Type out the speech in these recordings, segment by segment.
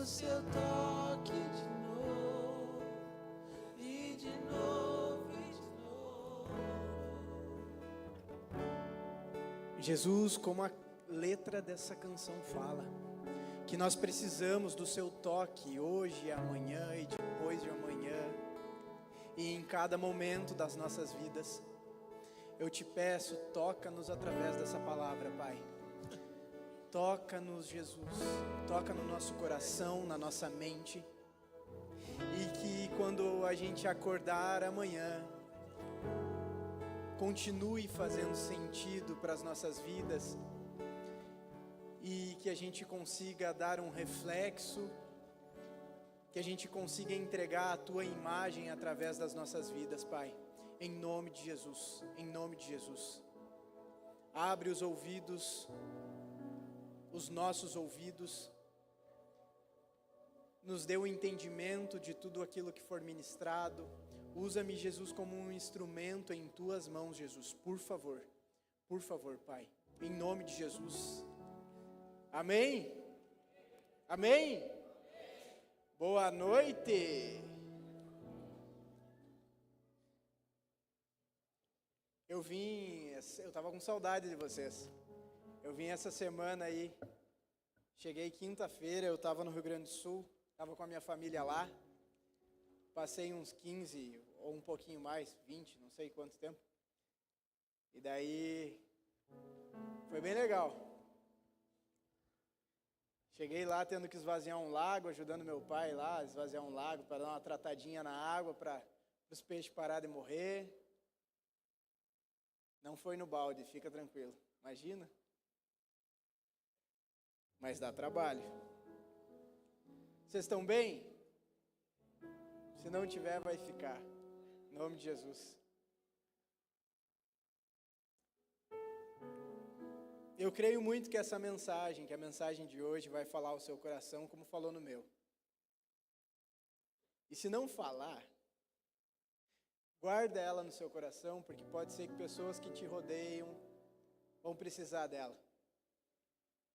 do seu toque de novo, e de novo, e de novo. Jesus, como a letra dessa canção fala, que nós precisamos do seu toque hoje, amanhã e depois de amanhã, e em cada momento das nossas vidas. Eu te peço, toca-nos através dessa palavra, Pai. Toca-nos, Jesus, toca no nosso coração, na nossa mente, e que quando a gente acordar amanhã, continue fazendo sentido para as nossas vidas, e que a gente consiga dar um reflexo, que a gente consiga entregar a Tua imagem através das nossas vidas, Pai, em nome de Jesus, em nome de Jesus. Abre os ouvidos, os nossos ouvidos, nos dê o entendimento de tudo aquilo que for ministrado. Usa-me, Jesus, como um instrumento em Tuas mãos, Jesus, por favor, Pai, em nome de Jesus. Amém? Amém? Boa noite! Eu estava com saudade de vocês. Eu vim essa semana aí, cheguei quinta-feira, eu estava no Rio Grande do Sul, estava com a minha família lá, passei uns 15 ou um pouquinho mais, 20, não sei quanto tempo, e daí foi bem legal. Cheguei lá tendo que esvaziar um lago, ajudando meu pai lá a esvaziar um lago para dar uma tratadinha na água para os peixes pararem de morrer. Não foi no balde, fica tranquilo. Imagina. Mas dá trabalho. Vocês estão bem? Se não tiver, vai ficar. Em nome de Jesus. Eu creio muito que essa mensagem, que a mensagem de hoje vai falar ao seu coração como falou no meu. E se não falar, guarda ela no seu coração, porque pode ser que pessoas que te rodeiam vão precisar dela.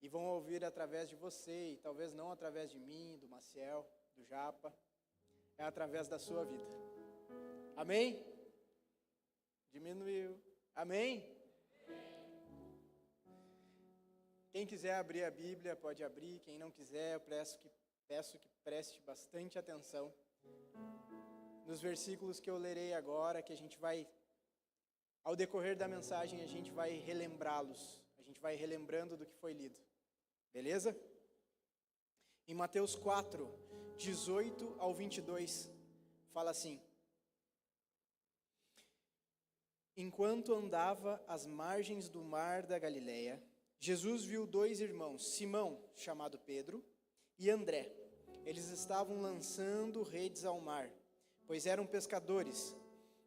E vão ouvir através de você, e talvez não através de mim, do Maciel, do Japa, é através da sua vida. Amém? Diminuiu. Amém? Quem quiser abrir a Bíblia, pode abrir. Quem não quiser, eu peço que preste bastante atenção nos versículos que eu lerei agora, que a gente vai, ao decorrer da mensagem, a gente vai relembrá-los. A gente vai relembrando do que foi lido. Beleza? Em Mateus 4, 18 ao 22, fala assim: Enquanto andava às margens do mar da Galileia, Jesus viu dois irmãos, Simão, chamado Pedro, e André. Eles estavam lançando redes ao mar, pois eram pescadores.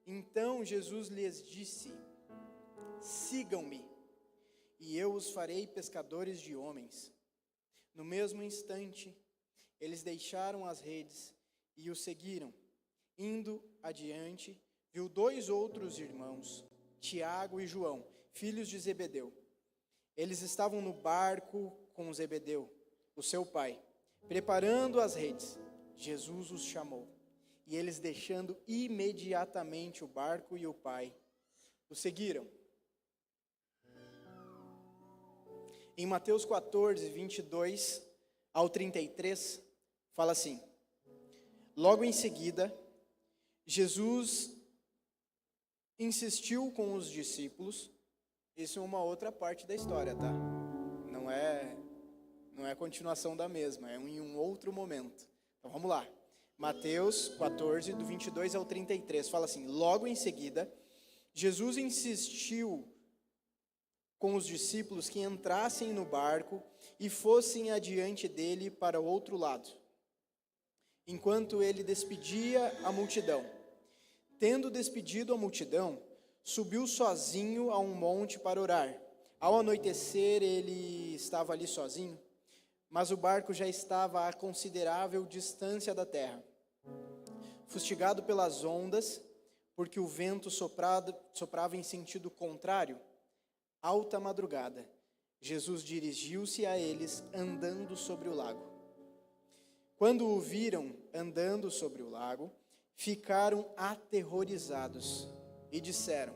Então Jesus lhes disse: Sigam-me, e eu os farei pescadores de homens. No mesmo instante, eles deixaram as redes e o seguiram. Indo adiante, viu dois outros irmãos, Tiago e João, filhos de Zebedeu. Eles estavam no barco com Zebedeu, o seu pai, preparando as redes. Jesus os chamou, e eles, deixando imediatamente o barco e o pai, o seguiram. Em Mateus 14, 22 ao 33, fala assim: Logo em seguida, Jesus insistiu com os discípulos. Isso é uma outra parte da história, tá? Não é continuação da mesma, é em um outro momento. Então vamos lá. Mateus 14, do 22 ao 33, fala assim: Logo em seguida, Jesus insistiu com os discípulos que entrassem no barco e fossem adiante dele para o outro lado, enquanto ele despedia a multidão. Tendo despedido a multidão, subiu sozinho a um monte para orar. Ao anoitecer, ele estava ali sozinho, mas o barco já estava a considerável distância da terra. Fustigado pelas ondas, porque o vento soprava em sentido contrário, alta madrugada, Jesus dirigiu-se a eles andando sobre o lago. Quando o viram andando sobre o lago, ficaram aterrorizados e disseram: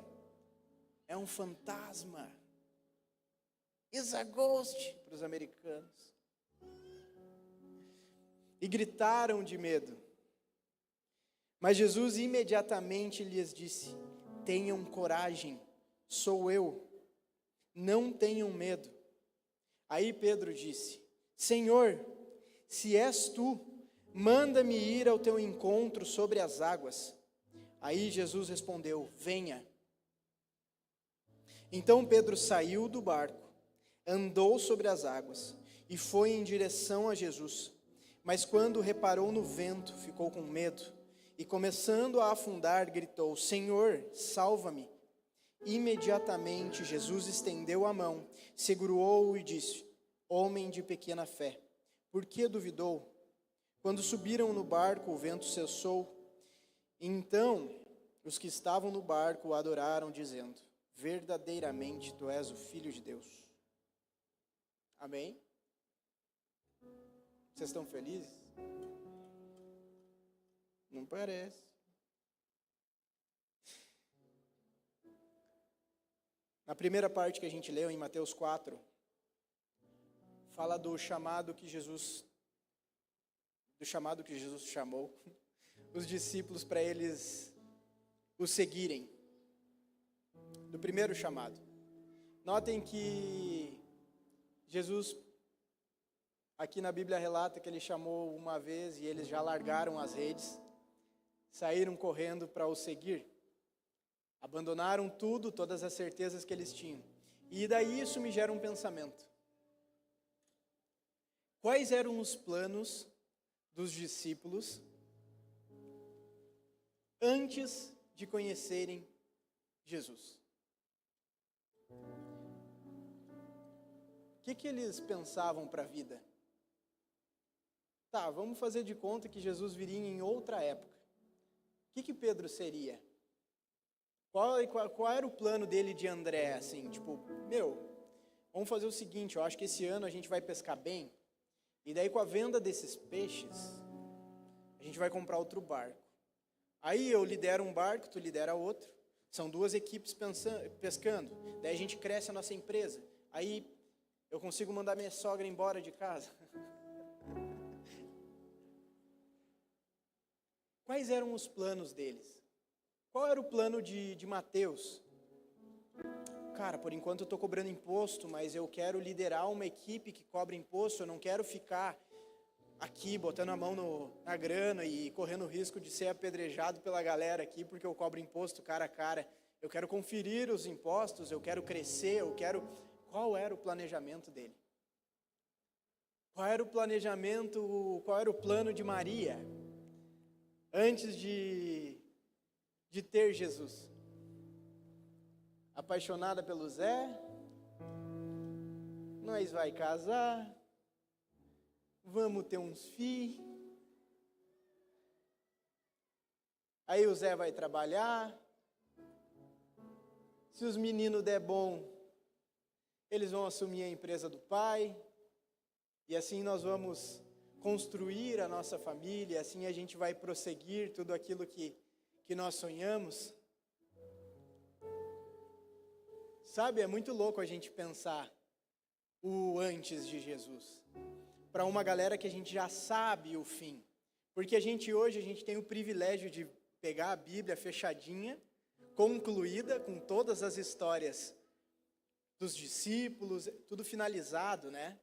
é um fantasma. It's a ghost, para os americanos. E gritaram de medo. Mas Jesus imediatamente lhes disse: tenham coragem, sou eu, não tenham medo. Aí Pedro disse: Senhor, se és tu, manda-me ir ao teu encontro sobre as águas. Aí Jesus respondeu: venha. Então Pedro saiu do barco, andou sobre as águas e foi em direção a Jesus. Mas quando reparou no vento, ficou com medo e, começando a afundar, gritou: Senhor, salva-me. Imediatamente Jesus estendeu a mão, segurou-o e disse: homem de pequena fé, por que duvidou? Quando subiram no barco, o vento cessou. Então os que estavam no barco o adoraram, dizendo: verdadeiramente tu és o Filho de Deus. Amém? Vocês estão felizes? Não parece. Na primeira parte que a gente leu em Mateus 4, fala do chamado que Jesus chamou os discípulos para eles o seguirem. Do primeiro chamado. Notem que Jesus, aqui na Bíblia relata que ele chamou uma vez e eles já largaram as redes, saíram correndo para o seguir. Abandonaram tudo, todas as certezas que eles tinham. E daí isso me gera um pensamento. Quais eram os planos dos discípulos antes de conhecerem Jesus? O que eles pensavam para a vida? Tá, vamos fazer de conta que Jesus viria em outra época. O que Pedro seria? Qual era o plano dele de André, assim, tipo, vamos fazer o seguinte, eu acho que esse ano a gente vai pescar bem, e daí com a venda desses peixes, a gente vai comprar outro barco. Aí eu lidero um barco, tu lidera outro, são duas equipes pescando, daí a gente cresce a nossa empresa, aí eu consigo mandar minha sogra embora de casa. Quais eram os planos deles? Qual era o plano de Mateus? Cara, por enquanto eu estou cobrando imposto, mas eu quero liderar uma equipe que cobra imposto, eu não quero ficar aqui botando a mão na grana e correndo o risco de ser apedrejado pela galera aqui, porque eu cobro imposto cara a cara. Eu quero conferir os impostos, eu quero crescer, Qual era o planejamento dele? Qual era o planejamento, qual era o plano de Maria antes de ter Jesus? Apaixonada pelo Zé, nós vai casar, vamos ter uns filhos, aí o Zé vai trabalhar, se os meninos der bom, eles vão assumir a empresa do pai, e assim nós vamos construir a nossa família, assim a gente vai prosseguir tudo aquilo que nós sonhamos. Sabe, é muito louco a gente pensar o antes de Jesus, para uma galera que a gente já sabe o fim, porque hoje a gente tem o privilégio de pegar a Bíblia fechadinha, concluída, com todas as histórias dos discípulos, tudo finalizado, né?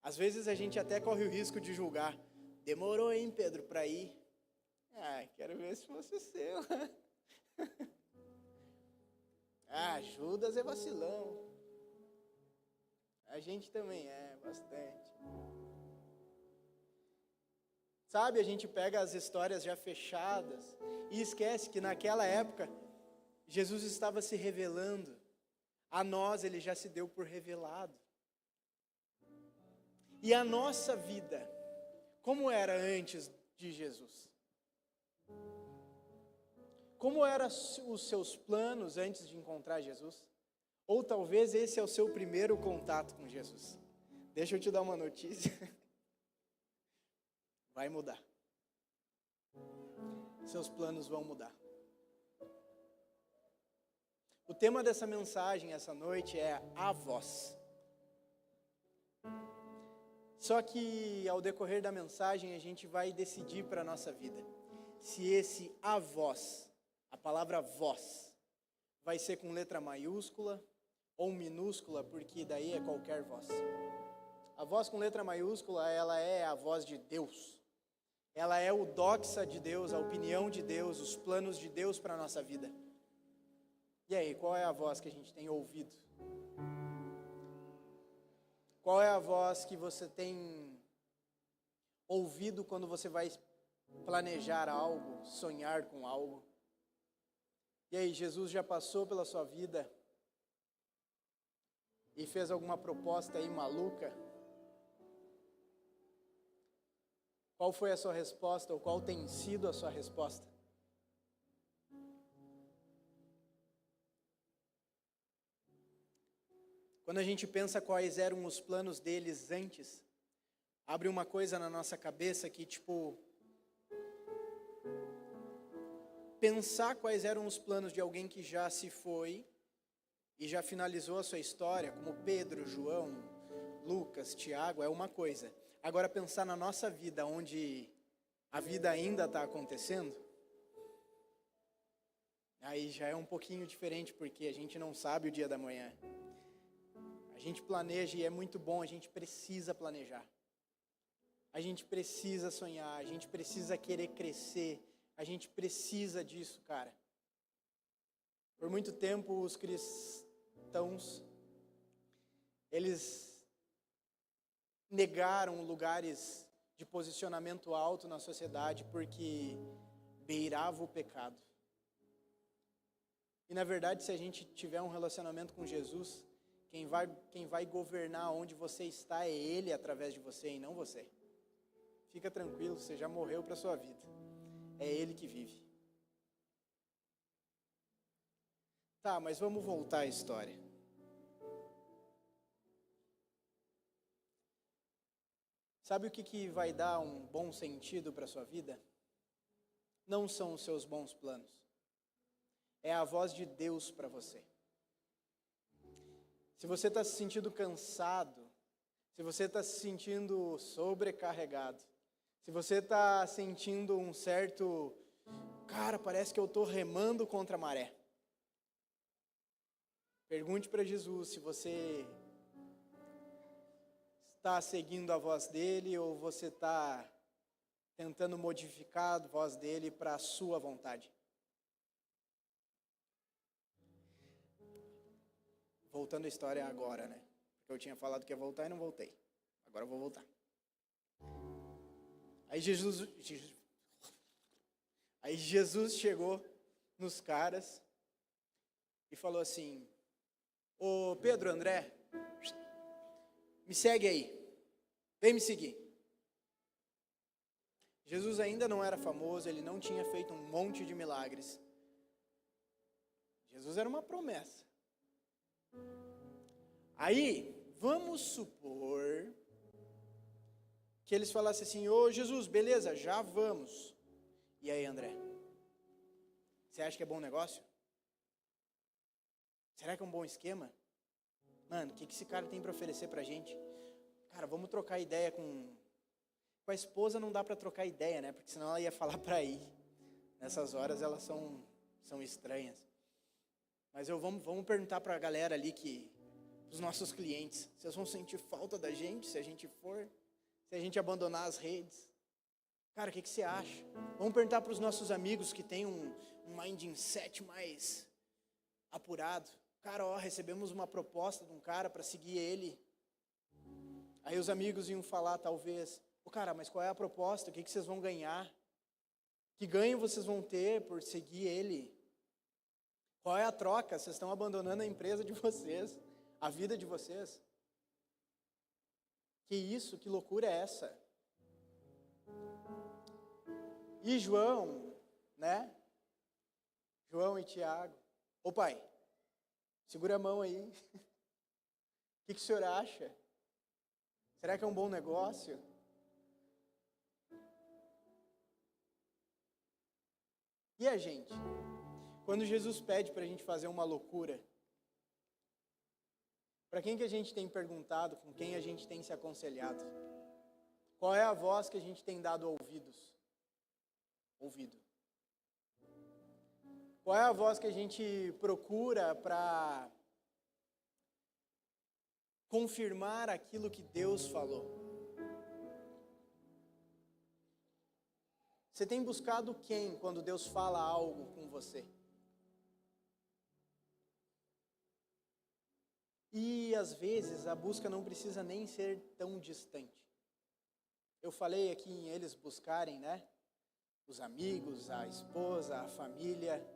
Às vezes a gente até corre o risco de julgar. Demorou, hein, Pedro, para ir? Quero ver se fosse o seu. Judas é vacilão. A gente também é, bastante. Sabe, a gente pega as histórias já fechadas e esquece que naquela época Jesus estava se revelando. A nós ele já se deu por revelado. E a nossa vida, como era antes de Jesus? Como eram os seus planos antes de encontrar Jesus? Ou talvez esse é o seu primeiro contato com Jesus. Deixa eu te dar uma notícia. vai mudar. Seus planos vão mudar. O tema dessa mensagem essa noite é a voz. Só que ao decorrer da mensagem a gente vai decidir para a nossa vida se esse a voz, a palavra voz, vai ser com letra maiúscula ou minúscula, porque daí é qualquer voz. A voz com letra maiúscula, ela é a voz de Deus. Ela é o doxa de Deus, a opinião de Deus, os planos de Deus para a nossa vida. E aí, qual é a voz que a gente tem ouvido? Qual é a voz que você tem ouvido quando você vai planejar algo, sonhar com algo? E aí, Jesus já passou pela sua vida e fez alguma proposta aí maluca? Qual foi a sua resposta ou qual tem sido a sua resposta? Quando a gente pensa quais eram os planos deles antes, abre uma coisa na nossa cabeça que, pensar quais eram os planos de alguém que já se foi e já finalizou a sua história, como Pedro, João, Lucas, Tiago, é uma coisa. Agora, pensar na nossa vida, onde a vida ainda está acontecendo, aí já é um pouquinho diferente, porque a gente não sabe o dia da manhã. A gente planeja e é muito bom, a gente precisa planejar. A gente precisa sonhar, a gente precisa querer crescer, a gente precisa disso, cara. Por muito tempo os cristãos, eles negaram lugares de posicionamento alto na sociedade porque beirava o pecado. E na verdade, se a gente tiver um relacionamento com Jesus, quem vai governar onde você está é Ele através de você e não você. Fica tranquilo, você já morreu para a sua vida. É Ele que vive. Tá, mas vamos voltar à história. Sabe o que vai dar um bom sentido para a sua vida? Não são os seus bons planos. É a voz de Deus para você. Se você está se sentindo cansado, se você está se sentindo sobrecarregado, se você está sentindo um certo, cara, parece que eu estou remando contra a maré. Pergunte para Jesus se você está seguindo a voz dele ou você está tentando modificar a voz dele para a sua vontade. Voltando à história agora, né? Porque eu tinha falado que ia voltar e não voltei. Agora eu vou voltar. Aí Jesus chegou nos caras e falou assim: ô Pedro, André, me segue aí. Vem me seguir. Jesus ainda não era famoso, ele não tinha feito um monte de milagres. Jesus era uma promessa. Aí, vamos supor que eles falassem assim: ô Jesus, beleza, já vamos. E aí, André? Você acha que é bom negócio? Será que é um bom esquema? Mano, o que esse cara tem para oferecer pra gente? Cara, vamos trocar ideia com a esposa. Não dá para trocar ideia, né? Porque senão ela ia falar para ir. Nessas horas elas são estranhas. Mas vamos perguntar para a galera ali, os nossos clientes, se eles vão sentir falta da gente, se a gente for, se a gente abandonar as redes. Cara, o que você acha? Vamos perguntar para os nossos amigos que têm um mindset mais apurado. Cara, recebemos uma proposta de um cara para seguir ele. Aí os amigos iam falar, talvez: cara, mas qual é a proposta? O que vocês vão ganhar? Que ganho vocês vão ter por seguir ele? Qual é a troca? Vocês estão abandonando a empresa de vocês, a vida de vocês. Que isso? Que loucura é essa? E João, né? João e Tiago: ô pai, segura a mão aí. O que o senhor acha? Será que é um bom negócio? E a gente? Quando Jesus pede para a gente fazer uma loucura, para quem que a gente tem perguntado, com quem a gente tem se aconselhado? Qual é a voz que a gente tem dado ouvido? Qual é a voz que a gente procura para confirmar aquilo que Deus falou? Você tem buscado quem quando Deus fala algo com você? E às vezes a busca não precisa nem ser tão distante. Eu falei aqui em eles buscarem, né? Os amigos, a esposa, a família.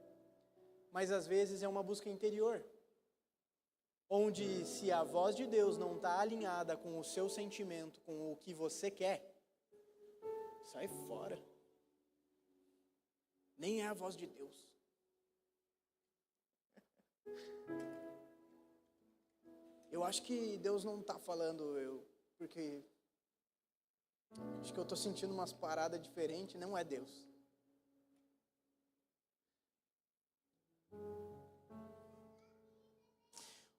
Mas às vezes é uma busca interior. Onde se a voz de Deus não está alinhada com o seu sentimento, com o que você quer, sai fora. Nem é a voz de Deus. Eu acho que Deus não está falando porque acho que eu estou sentindo umas paradas diferentes, não é Deus.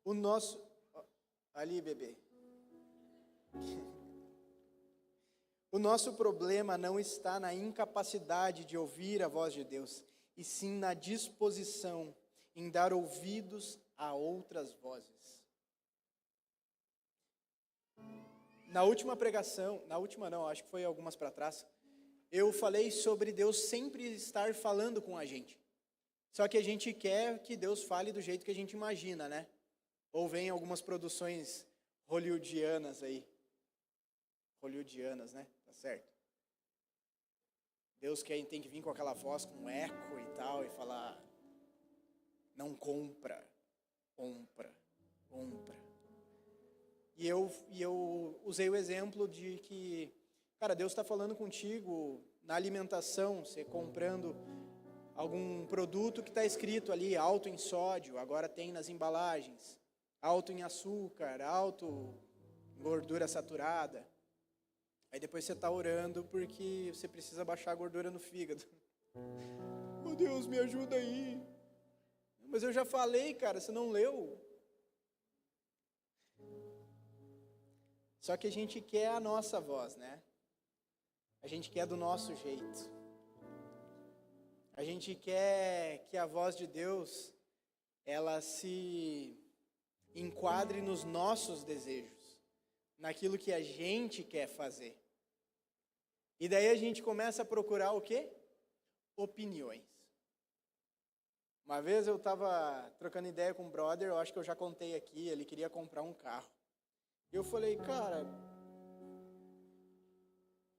O nosso... Ali, bebê. O nosso problema não está na incapacidade de ouvir a voz de Deus, e sim na disposição em dar ouvidos a outras vozes. Na última pregação, acho que foi algumas para trás, eu falei sobre Deus sempre estar falando com a gente. Só que a gente quer que Deus fale do jeito que a gente imagina, né? Ou vem algumas produções hollywoodianas aí. Hollywoodianas, né? Tá certo. Deus tem que vir com aquela voz com eco e tal e falar: não compra. E eu usei o exemplo de que, cara, Deus está falando contigo na alimentação, você comprando algum produto que está escrito ali, alto em sódio, agora tem nas embalagens, alto em açúcar, alto em gordura saturada. Aí depois você está orando porque você precisa baixar a gordura no fígado. Oh Deus, me ajuda aí. Mas eu já falei, cara, você não leu. Só que a gente quer a nossa voz, né? A gente quer do nosso jeito. A gente quer que a voz de Deus, ela se enquadre nos nossos desejos, naquilo que a gente quer fazer. E daí a gente começa a procurar o quê? Opiniões. Uma vez eu estava trocando ideia com um brother, eu acho que eu já contei aqui, ele queria comprar um carro. E eu falei, cara,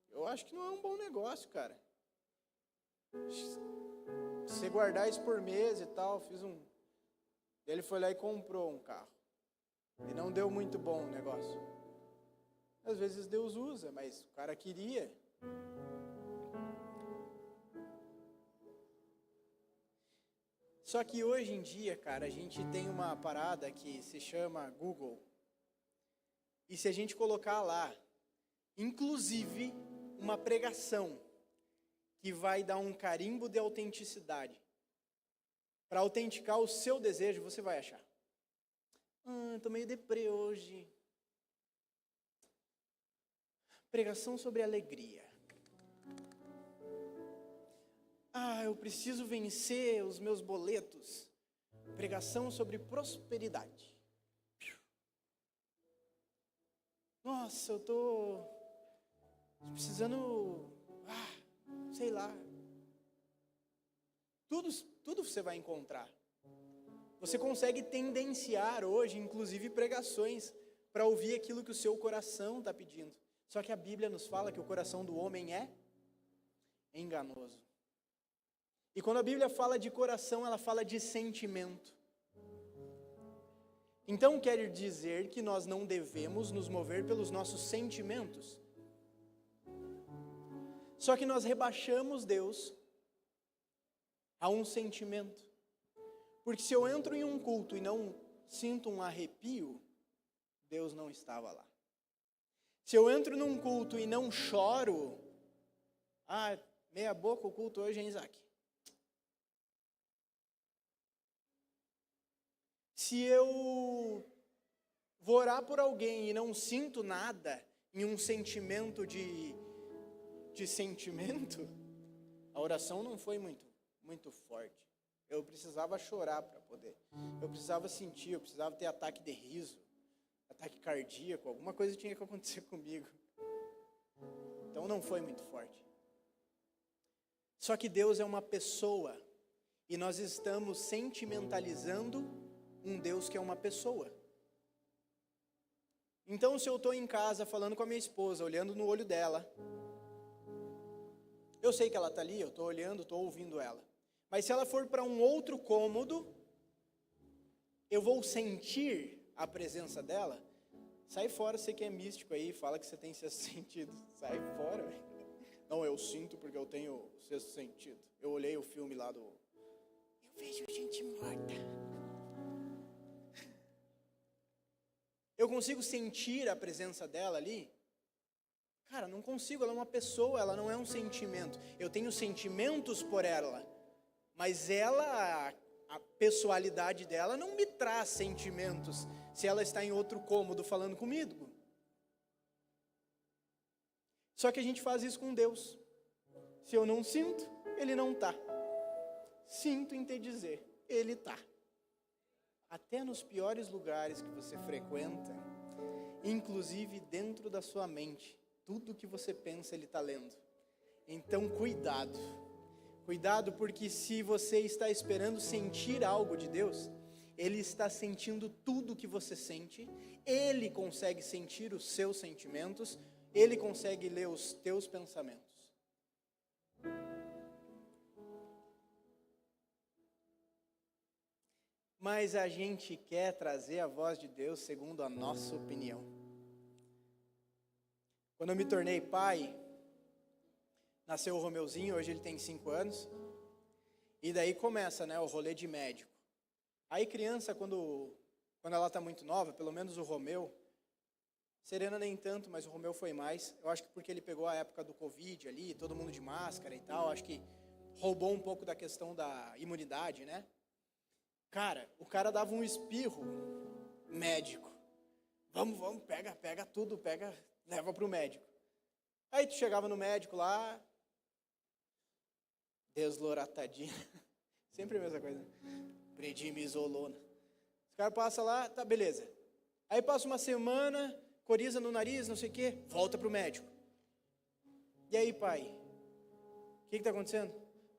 eu acho que não é um bom negócio, cara. Você guardar isso por mês e tal, Ele foi lá e comprou um carro. E não deu muito bom o negócio. Às vezes Deus usa, mas o cara queria. Só que hoje em dia, cara, a gente tem uma parada que se chama Google. E se a gente colocar lá, inclusive, uma pregação que vai dar um carimbo de autenticidade, para autenticar o seu desejo, você vai achar. Estou meio deprê hoje. Pregação sobre alegria. Eu preciso vencer os meus boletos. Pregação sobre prosperidade. Nossa, eu estou precisando, sei lá. Tudo você vai encontrar. Você consegue tendenciar hoje, inclusive, pregações para ouvir aquilo que o seu coração está pedindo. Só que a Bíblia nos fala que o coração do homem é enganoso. E quando a Bíblia fala de coração, ela fala de sentimento. Então quer dizer que nós não devemos nos mover pelos nossos sentimentos. Só que nós rebaixamos Deus a um sentimento. Porque se eu entro em um culto e não sinto um arrepio, Deus não estava lá. Se eu entro num culto e não choro, meia boca o culto hoje, hein, Isaac? Se eu vou orar por alguém e não sinto nada em um sentimento de sentimento, a oração não foi muito forte. Eu precisava chorar para poder. Eu precisava sentir, eu precisava ter ataque de riso, ataque cardíaco, alguma coisa tinha que acontecer comigo. Então não foi muito forte. Só que Deus é uma pessoa e nós estamos sentimentalizando um Deus que é uma pessoa. Então, se eu estou em casa falando com a minha esposa, olhando no olho dela, eu sei que ela está ali, eu estou olhando, estou ouvindo ela. Mas se ela for para um outro cômodo, eu vou sentir a presença dela. Sai fora, você que é místico aí, fala que você tem sexto sentido. Sai fora, velho. Não, eu sinto porque eu tenho sexto sentido. Eu olhei o filme lá do... Eu vejo gente morta. Eu consigo sentir a presença dela ali? Cara, não consigo, ela é uma pessoa, ela não é um sentimento. Eu tenho sentimentos por ela, mas ela, a pessoalidade dela não me traz sentimentos se ela está em outro cômodo falando comigo. Só que a gente faz isso com Deus. Se eu não sinto, Ele não está. Sinto em te dizer, Ele está. Até nos piores lugares que você frequenta, inclusive dentro da sua mente, tudo que você pensa Ele está lendo. Então cuidado. Cuidado, porque se você está esperando sentir algo de Deus, Ele está sentindo tudo que você sente, Ele consegue sentir os seus sentimentos, Ele consegue ler os teus pensamentos. Mas a gente quer trazer a voz de Deus segundo a nossa opinião. Quando eu me tornei pai, nasceu o Romeuzinho, hoje ele tem 5 anos, e daí começa, né, o rolê de médico. Aí criança, quando ela está muito nova, pelo menos o Romeu, Serena nem tanto, mas o Romeu foi mais, eu acho que porque ele pegou a época do Covid ali, todo mundo de máscara e tal, acho que roubou um pouco da questão da imunidade, né? Cara, o cara dava um espirro médico. Vamos, pega tudo, leva pro médico. Aí tu chegava no médico lá, desloratadina, sempre a mesma coisa, prednisolona. Os caras passam lá, tá, beleza. Aí passa uma semana, coriza no nariz, não sei o quê, volta pro médico. E aí, pai, o que tá acontecendo?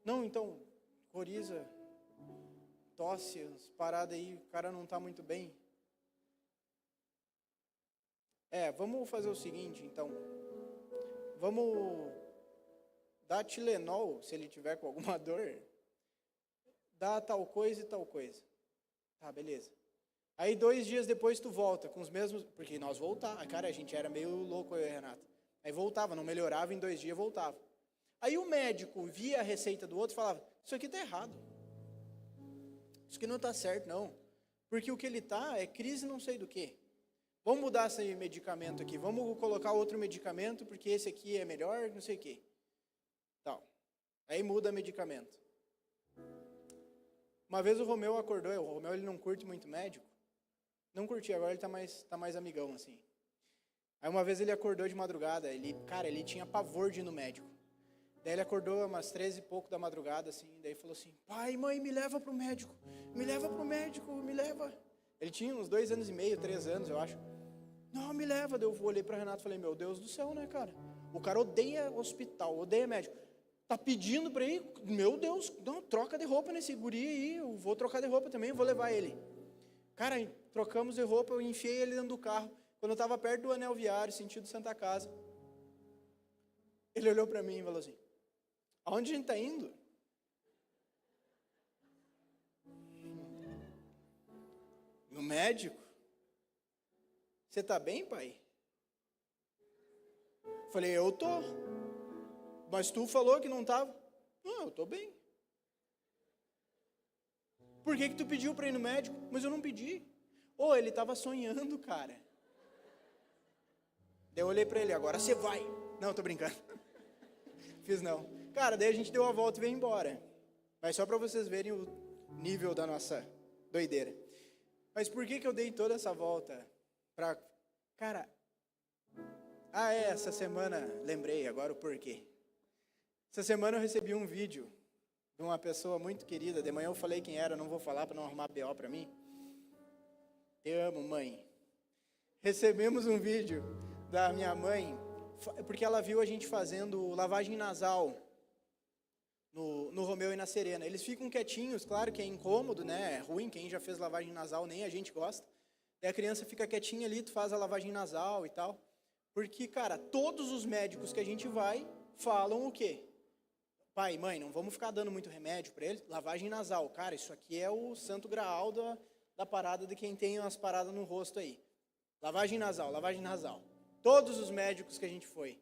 Não, então, coriza, tosse, umas paradas aí, o cara não tá muito bem. Vamos fazer o seguinte, então. Vamos dar Tilenol, se ele tiver com alguma dor. Dá tal coisa e tal coisa. Tá, beleza. Aí 2 dias depois tu volta com os mesmos... Porque nós voltávamos. Cara, a gente era meio louco, eu e a Renata. Aí voltava, não melhorava, em 2 dias voltava. Aí o médico via a receita do outro e falava, isso aqui tá errado. Isso aqui não tá certo, não. Porque o que ele tá é crise não sei do quê. Vamos mudar esse medicamento aqui, vamos colocar outro medicamento, porque esse aqui é melhor, não sei o quê. Tal. Aí muda medicamento. Uma vez o Romeu acordou, o Romeu ele não curte muito médico. Não curtia, agora ele tá mais amigão, assim. Aí uma vez ele acordou de madrugada, ele tinha pavor de ir no médico. Daí ele acordou umas 13 e pouco da madrugada, assim, daí falou assim, pai, mãe, me leva pro médico, me leva. Ele tinha uns 2 anos e meio, 3 anos, eu acho. Não, me leva. Daí eu olhei para Renato e falei, meu Deus do céu, né, cara? O cara odeia hospital, odeia médico. Tá pedindo para ir? Meu Deus, não, troca de roupa nesse guri aí, eu vou trocar de roupa também, vou levar ele. Cara, trocamos de roupa, eu enfiei ele dentro do carro. Quando eu estava perto do anel viário, sentido Santa Casa, ele olhou para mim e falou assim, aonde a gente está indo? No médico? Você está bem, pai? Falei, eu tô. Mas tu falou que não estava. Não, eu estou bem. Por que tu pediu para ir no médico? Mas eu não pedi. Ele estava sonhando, cara. Daí eu olhei para ele, agora você vai. Não, tô brincando. Fiz não. Cara, daí a gente deu a volta e veio embora. Mas só para vocês verem o nível da nossa doideira. Mas por que eu dei toda essa volta? Cara, essa semana, lembrei agora o porquê. Essa semana eu recebi um vídeo de uma pessoa muito querida. De manhã eu falei quem era, não vou falar para não arrumar BO para mim. Te amo, mãe. Recebemos um vídeo da minha mãe, porque ela viu a gente fazendo lavagem nasal no Romeu e na Serena. Eles ficam quietinhos, claro que é incômodo, né? É ruim, quem já fez lavagem nasal nem a gente gosta. Daí a criança fica quietinha ali, tu faz a lavagem nasal e tal. Porque, cara, todos os médicos que a gente vai falam o quê? Pai, mãe, não vamos ficar dando muito remédio para ele. Lavagem nasal. Cara, isso aqui é o santo graal da parada de quem tem umas paradas no rosto aí. Lavagem nasal, lavagem nasal. Todos os médicos que a gente foi.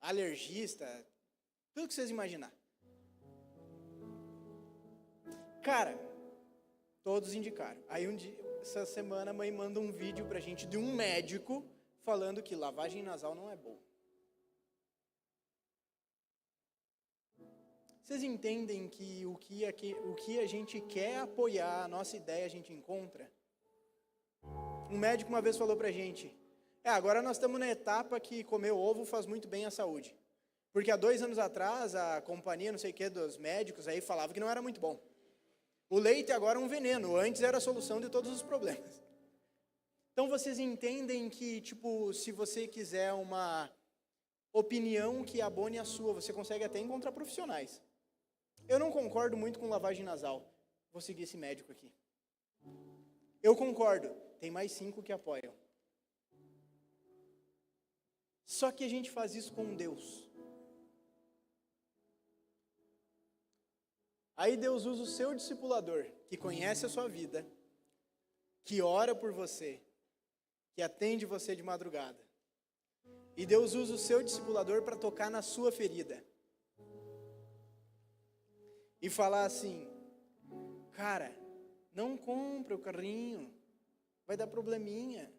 Alergista, tudo que vocês imaginar. Cara, todos indicaram. Aí essa semana a mãe manda um vídeo pra gente de um médico falando que lavagem nasal não é bom. Vocês entendem que o que a gente quer apoiar, a nossa ideia a gente encontra? Um médico uma vez falou pra gente, agora nós estamos na etapa que comer ovo faz muito bem à saúde. Porque há 2 anos atrás, a companhia, não sei o que, dos médicos aí falava que não era muito bom. O leite agora é um veneno, antes era a solução de todos os problemas. Então vocês entendem que, tipo, se você quiser uma opinião que abone a sua, você consegue até encontrar profissionais. Eu não concordo muito com lavagem nasal. Vou seguir esse médico aqui. Eu concordo. Tem mais 5 que apoiam. Só que a gente faz isso com Deus. Aí Deus usa o seu discipulador, que conhece a sua vida, que ora por você, que atende você de madrugada. E Deus usa o seu discipulador para tocar na sua ferida. E falar assim, cara, não compra o carrinho, vai dar probleminha.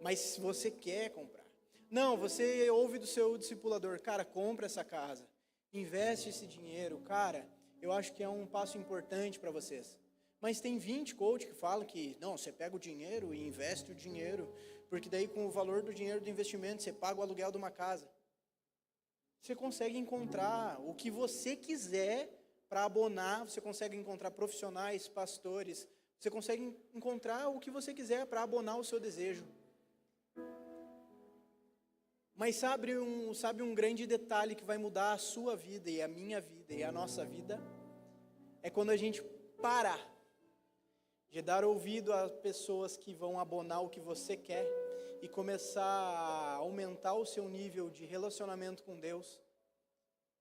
Mas se você quer comprar. Não, você ouve do seu discipulador, cara, compra essa casa, investe esse dinheiro, cara, eu acho que é um passo importante para vocês. Mas tem 20 coach que falam que, não, você pega o dinheiro e investe o dinheiro, porque daí com o valor do dinheiro do investimento, você paga o aluguel de uma casa. Você consegue encontrar o que você quiser para abonar, você consegue encontrar profissionais, pastores, você consegue encontrar o que você quiser para abonar o seu desejo. Mas sabe um grande detalhe que vai mudar a sua vida e a minha vida e a nossa vida? É quando a gente parar de dar ouvido a pessoas que vão abonar o que você quer e começar a aumentar o seu nível de relacionamento com Deus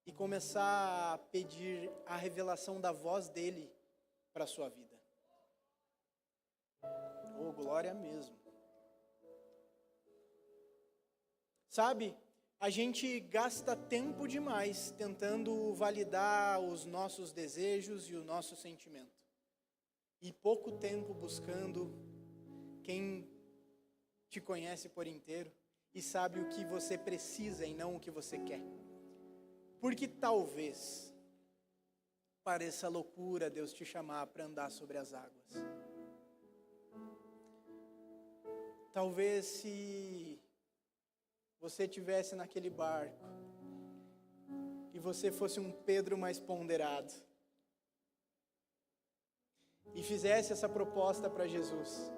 e começar a pedir a revelação da voz dele para a sua vida. Oh, glória mesmo. Sabe, a gente gasta tempo demais tentando validar os nossos desejos e o nosso sentimento. E pouco tempo buscando quem te conhece por inteiro e sabe o que você precisa e não o que você quer. Porque talvez pareça loucura Deus te chamar para andar sobre as águas. Talvez se você estivesse naquele barco e você fosse um Pedro mais ponderado e fizesse essa proposta para Jesus.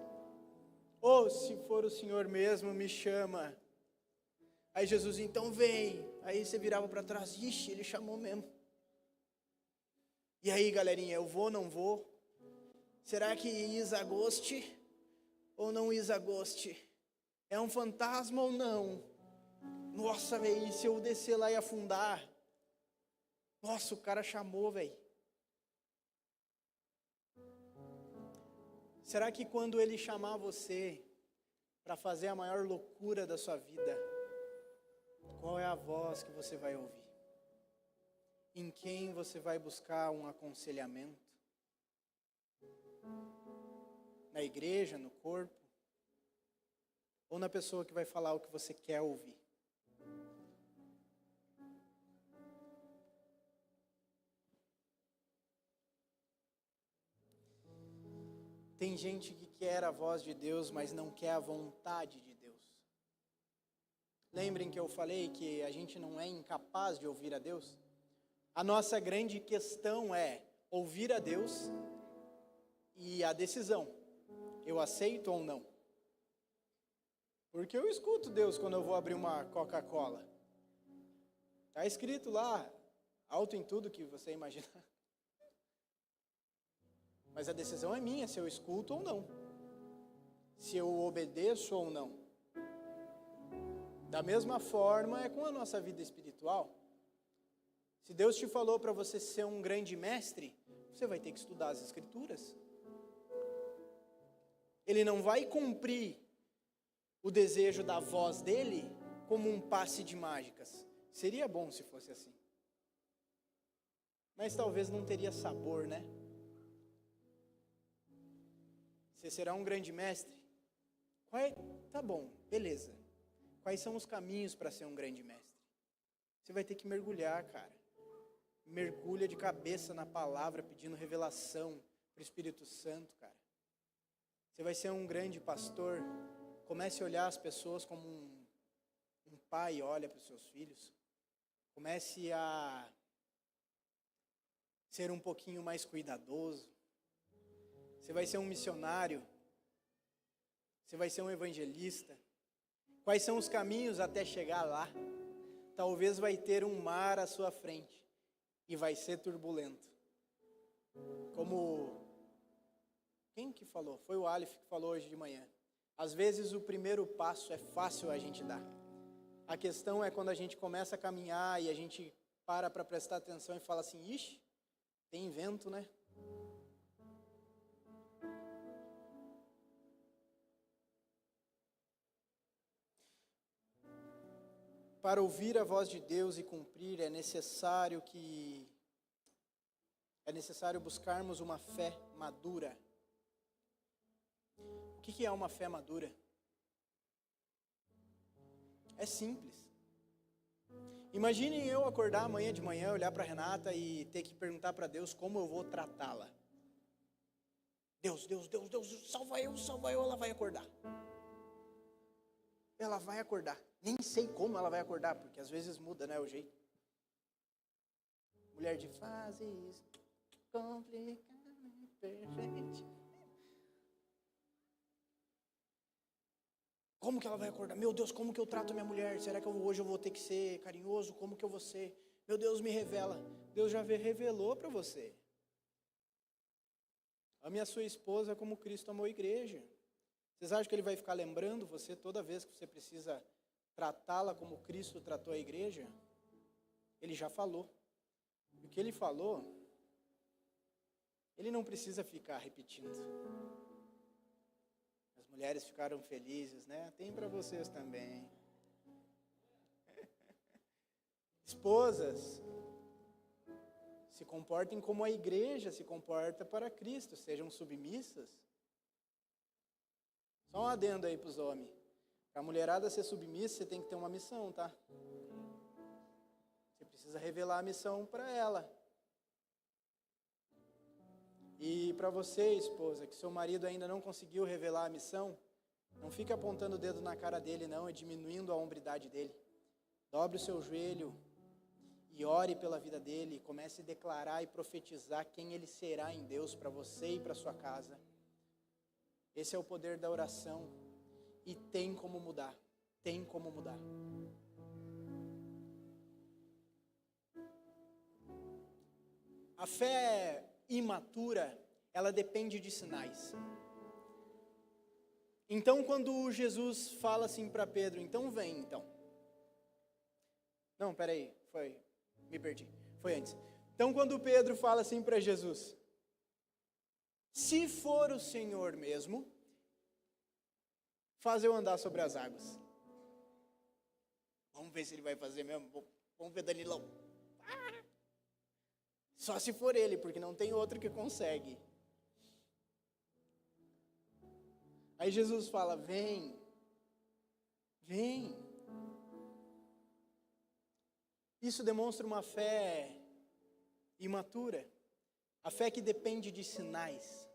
Ou se for o Senhor mesmo, me chama. Aí Jesus, então vem. Aí você virava para trás, ixi, ele chamou mesmo. E aí, galerinha, eu vou ou não vou? Será que Isa goste ou não Isa goste? É um fantasma ou não? Nossa, velho, e se eu descer lá e afundar? Nossa, o cara chamou, velho. Será que quando ele chamar você para fazer a maior loucura da sua vida, qual é a voz que você vai ouvir? Em quem você vai buscar um aconselhamento? Na igreja, no corpo? Ou na pessoa que vai falar o que você quer ouvir? Tem gente que quer a voz de Deus, mas não quer a vontade de Deus. Lembrem que eu falei que a gente não é incapaz de ouvir a Deus? A nossa grande questão é ouvir a Deus e a decisão. Eu aceito ou não? Porque eu escuto Deus quando eu vou abrir uma Coca-Cola. Está escrito lá, alto em tudo que você imaginar. Mas a decisão é minha, se eu escuto ou não. Se eu obedeço ou não. Da mesma forma é com a nossa vida espiritual. Se Deus te falou para você ser um grande mestre, você vai ter que estudar as Escrituras. Ele não vai cumprir o desejo da voz dele como um passe de mágicas. Seria bom se fosse assim. Mas talvez não teria sabor, né? Você será um grande mestre? Tá bom, beleza. Quais são os caminhos para ser um grande mestre? Você vai ter que mergulhar, cara. Mergulha de cabeça na palavra, pedindo revelação para o Espírito Santo, cara. Você vai ser um grande pastor. Comece a olhar as pessoas como um pai olha para os seus filhos. Comece a ser um pouquinho mais cuidadoso. Você vai ser um missionário. Você vai ser um evangelista. Quais são os caminhos até chegar lá? Talvez vai ter um mar à sua frente e vai ser turbulento. Como quem que falou? Foi o Aleph que falou hoje de manhã. Às vezes o primeiro passo é fácil a gente dar. A questão é quando a gente começa a caminhar e a gente para prestar atenção e fala assim, ixi, tem vento, né? Para ouvir a voz de Deus e cumprir é necessário buscarmos uma fé madura. O que é uma fé madura? É simples. Imaginem eu acordar amanhã de manhã, olhar para Renata e ter que perguntar para Deus como eu vou tratá-la. Deus, salva eu, ela vai acordar. Ela vai acordar. Nem sei como ela vai acordar, porque às vezes muda, né, o jeito. Mulher de fases complicadamente perfeito. Como que ela vai acordar? Meu Deus, como que eu trato a minha mulher? Será que hoje eu vou ter que ser carinhoso? Como que eu vou ser? Meu Deus, me revela. Deus já revelou para você. Ame a sua esposa como Cristo amou a igreja. Vocês acham que ele vai ficar lembrando você toda vez que você precisa tratá-la como Cristo tratou a igreja? Ele já falou. E o que ele falou, ele não precisa ficar repetindo. As mulheres ficaram felizes, né? Tem para vocês também. Esposas, se comportem como a igreja se comporta para Cristo, sejam submissas. Só um adendo aí para os homens. Para a mulherada ser submissa, você tem que ter uma missão, tá? Você precisa revelar a missão para ela. E para você, esposa, que seu marido ainda não conseguiu revelar a missão, não fique apontando o dedo na cara dele, não, e diminuindo a hombridade dele. Dobre o seu joelho e ore pela vida dele. Comece a declarar e profetizar quem ele será em Deus para você e para sua casa. Esse é o poder da oração. E tem como mudar. Tem como mudar. A fé imatura, ela depende de sinais. Então, quando Jesus fala assim para Pedro, então vem, então. Não, peraí, me perdi. Foi antes. Então, quando Pedro fala assim para Jesus, se for o Senhor mesmo, faz eu andar sobre as águas. Vamos ver se ele vai fazer mesmo. Vamos ver Danilão. Só se for ele, porque não tem outro que consegue. Aí Jesus fala, vem. Isso demonstra uma fé imatura. A fé que depende de sinais.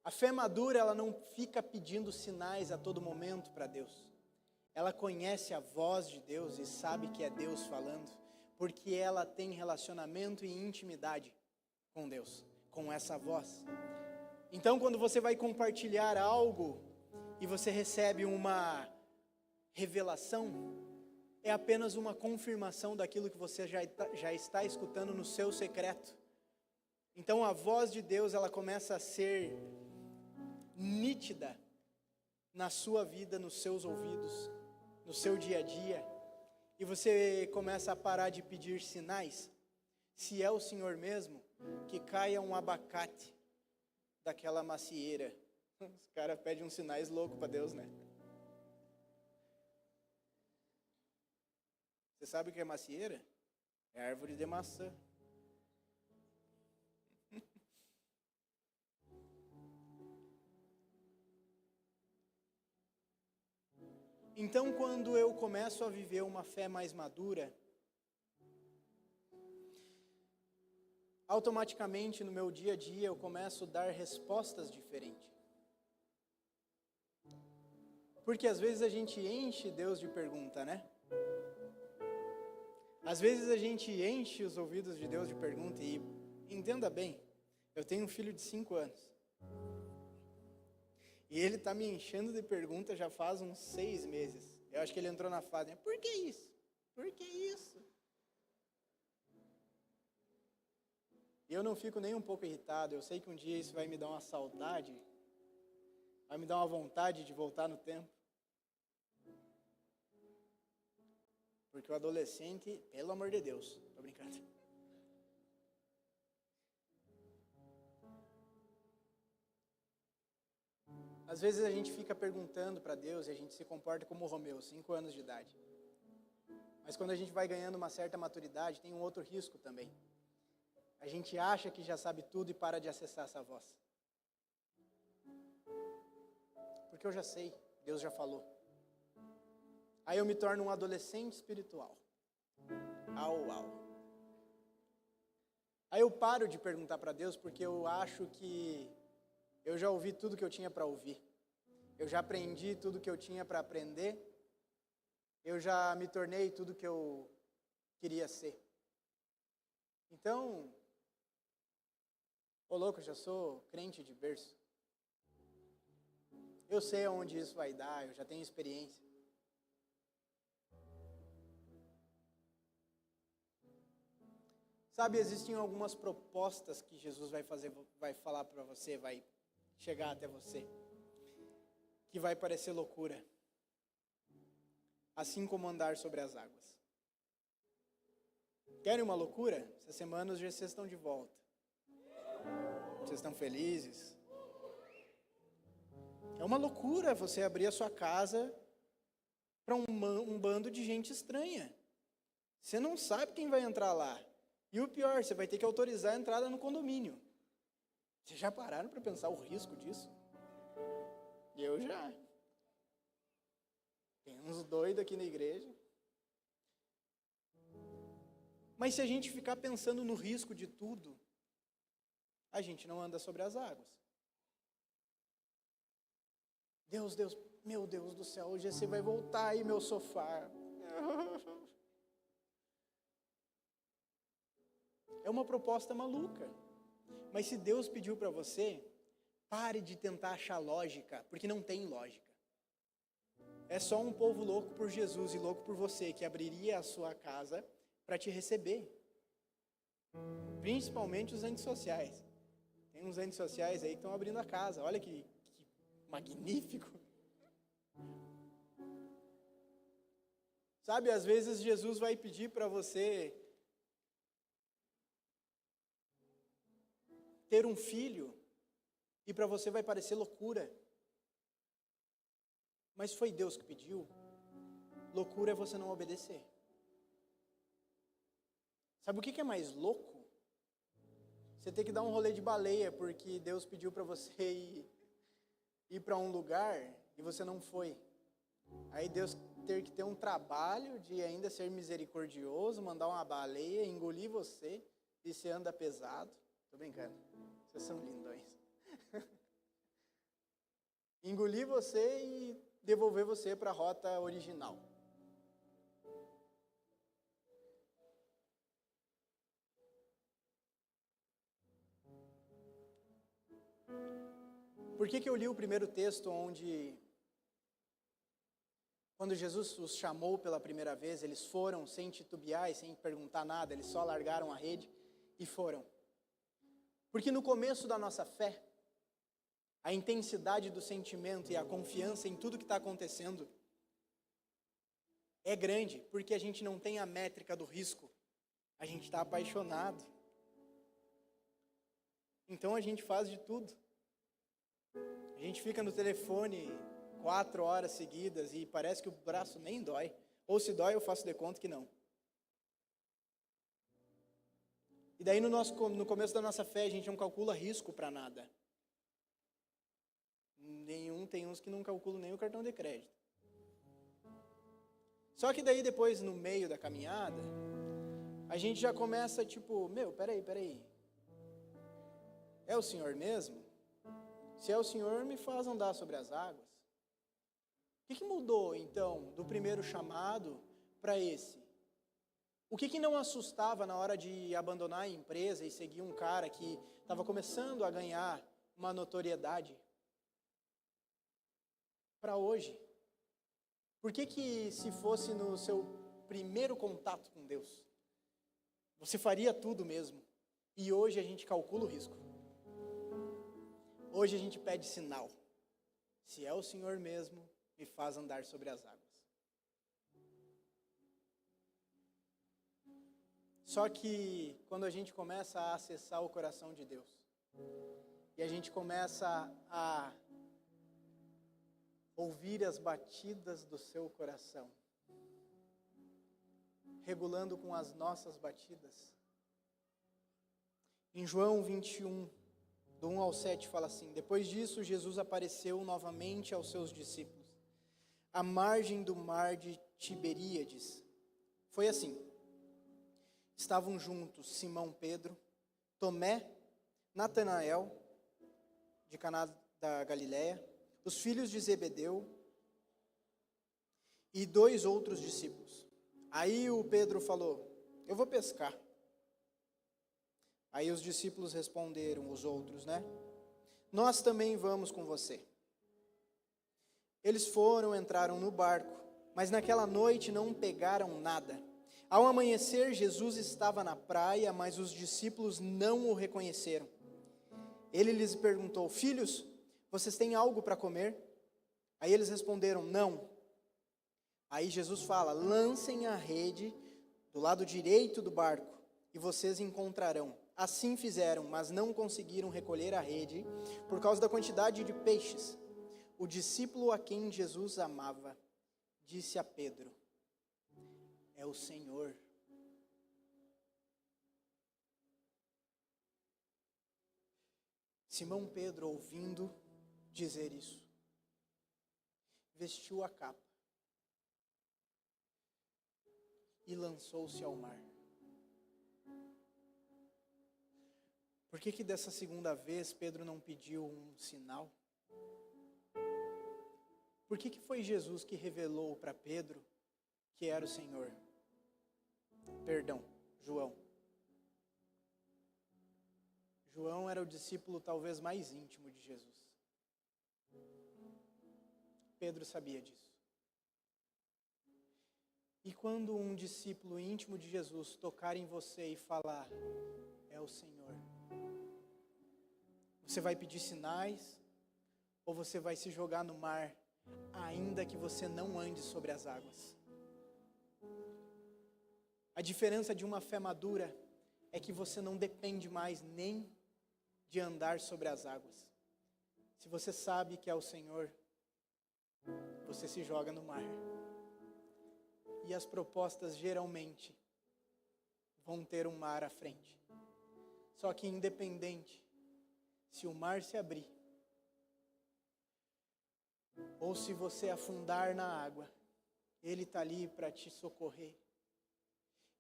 A fé madura, ela não fica pedindo sinais a todo momento para Deus. Ela conhece a voz de Deus e sabe que é Deus falando, porque ela tem relacionamento e intimidade com Deus, com essa voz. Então, quando você vai compartilhar algo e você recebe uma revelação, é apenas uma confirmação daquilo que você já está escutando no seu secreto. Então, a voz de Deus, ela começa a ser nítida na sua vida, nos seus ouvidos, no seu dia a dia, e você começa a parar de pedir sinais. Se é o Senhor mesmo, que caia um abacate daquela macieira. Os caras pedem uns sinais loucos para Deus, né? Você sabe o que é macieira? É árvore de maçã. Então, quando eu começo a viver uma fé mais madura, automaticamente no meu dia a dia eu começo a dar respostas diferentes. Porque às vezes a gente enche Deus de pergunta, né? Às vezes a gente enche os ouvidos de Deus de pergunta e, entenda bem, eu tenho um filho de 5 anos. E ele está me enchendo de perguntas já faz uns 6 meses. Eu acho que ele entrou na fase, por que isso? Por que isso? E eu não fico nem um pouco irritado, eu sei que um dia isso vai me dar uma saudade, vai me dar uma vontade de voltar no tempo. Porque o adolescente, pelo amor de Deus, tô brincando. Às vezes a gente fica perguntando para Deus e a gente se comporta como Romeu, 5 anos de idade. Mas quando a gente vai ganhando uma certa maturidade, tem um outro risco também. A gente acha que já sabe tudo e para de acessar essa voz. Porque eu já sei, Deus já falou. Aí eu me torno um adolescente espiritual. Au. Aí eu paro de perguntar para Deus porque eu acho que eu já ouvi tudo que eu tinha para ouvir. Eu já aprendi tudo que eu tinha para aprender. Eu já me tornei tudo que eu queria ser. Então, ô louco, eu já sou crente de berço. Eu sei aonde isso vai dar, eu já tenho experiência. Sabe, existem algumas propostas que Jesus vai falar para você, vai chegar até você, que vai parecer loucura, assim como andar sobre as águas. Querem uma loucura? Essa semana vocês estão de volta. Vocês estão felizes? É uma loucura você abrir a sua casa para um bando de gente estranha. Você não sabe quem vai entrar lá. E o pior, você vai ter que autorizar a entrada no condomínio. Vocês já pararam para pensar o risco disso? Eu já. Tem uns doidos aqui na igreja. Mas se a gente ficar pensando no risco de tudo, a gente não anda sobre as águas. Deus, meu Deus do céu, hoje você vai voltar aí meu sofá. É uma proposta maluca. Mas se Deus pediu para você, pare de tentar achar lógica, porque não tem lógica. É só um povo louco por Jesus e louco por você, que abriria a sua casa para te receber. Principalmente os antissociais. Tem uns antissociais aí que estão abrindo a casa. Olha que magnífico. Sabe, às vezes Jesus vai pedir para você ter um filho, e para você vai parecer loucura. Mas foi Deus que pediu. Loucura é você não obedecer. Sabe o que é mais louco? Você ter que dar um rolê de baleia, porque Deus pediu para você ir para um lugar, e você não foi. Aí Deus ter que ter um trabalho de ainda ser misericordioso, mandar uma baleia, engolir você, e você anda pesado. Tô brincando. Vocês são lindões. engolir você e devolver você para a rota original. Por que eu li o primeiro texto onde, quando Jesus os chamou pela primeira vez, eles foram sem titubear e sem perguntar nada, eles só largaram a rede e foram? Porque no começo da nossa fé, a intensidade do sentimento e a confiança em tudo que está acontecendo é grande, porque a gente não tem a métrica do risco, a gente está apaixonado. Então a gente faz de tudo. A gente fica no telefone 4 horas seguidas e parece que o braço nem dói. Ou se dói, eu faço de conta que não. E daí no começo da nossa fé, a gente não calcula risco para nada. Tem uns que não calculam nem o cartão de crédito. Só que daí depois, no meio da caminhada, a gente já começa tipo, peraí. É o Senhor mesmo? Se é o Senhor, me faz andar sobre as águas. O que mudou, então, do primeiro chamado para esse? O que não assustava na hora de abandonar a empresa e seguir um cara que estava começando a ganhar uma notoriedade? Para hoje. Por que se fosse no seu primeiro contato com Deus, você faria tudo mesmo? E hoje a gente calcula o risco. Hoje a gente pede sinal. Se é o Senhor mesmo, me faz andar sobre as águas. Só que quando a gente começa a acessar o coração de Deus, e a gente começa a ouvir as batidas do seu coração, regulando com as nossas batidas. Em João 21, do 1 ao 7, fala assim: depois disso, Jesus apareceu novamente aos seus discípulos, à margem do mar de Tiberíades. Foi assim: estavam juntos Simão Pedro, Tomé, Natanael, de Caná da Galileia, os filhos de Zebedeu e 2 outros discípulos. Aí o Pedro falou: eu vou pescar. Aí os discípulos responderam, os outros, nós também vamos com você. Eles entraram no barco, mas naquela noite não pegaram nada. Ao amanhecer, Jesus estava na praia, mas os discípulos não o reconheceram. Ele lhes perguntou: filhos, vocês têm algo para comer? Aí eles responderam: não. Aí Jesus fala: lancem a rede do lado direito do barco e vocês encontrarão. Assim fizeram, mas não conseguiram recolher a rede por causa da quantidade de peixes. O discípulo a quem Jesus amava disse a Pedro: é o Senhor. Simão Pedro, ouvindo dizer isso, vestiu a capa e lançou-se ao mar. Por que dessa segunda vez Pedro não pediu um sinal? Por que foi Jesus que revelou para Pedro que era o Senhor? João. João era o discípulo talvez mais íntimo de Jesus. Pedro sabia disso. E quando um discípulo íntimo de Jesus tocar em você e falar: é o Senhor, você vai pedir sinais ou você vai se jogar no mar, ainda que você não ande sobre as águas? A diferença de uma fé madura é que você não depende mais nem de andar sobre as águas. Se você sabe que é o Senhor, você se joga no mar. E as propostas geralmente vão ter um mar à frente. Só que independente se o mar se abrir ou se você afundar na água, Ele está ali para te socorrer.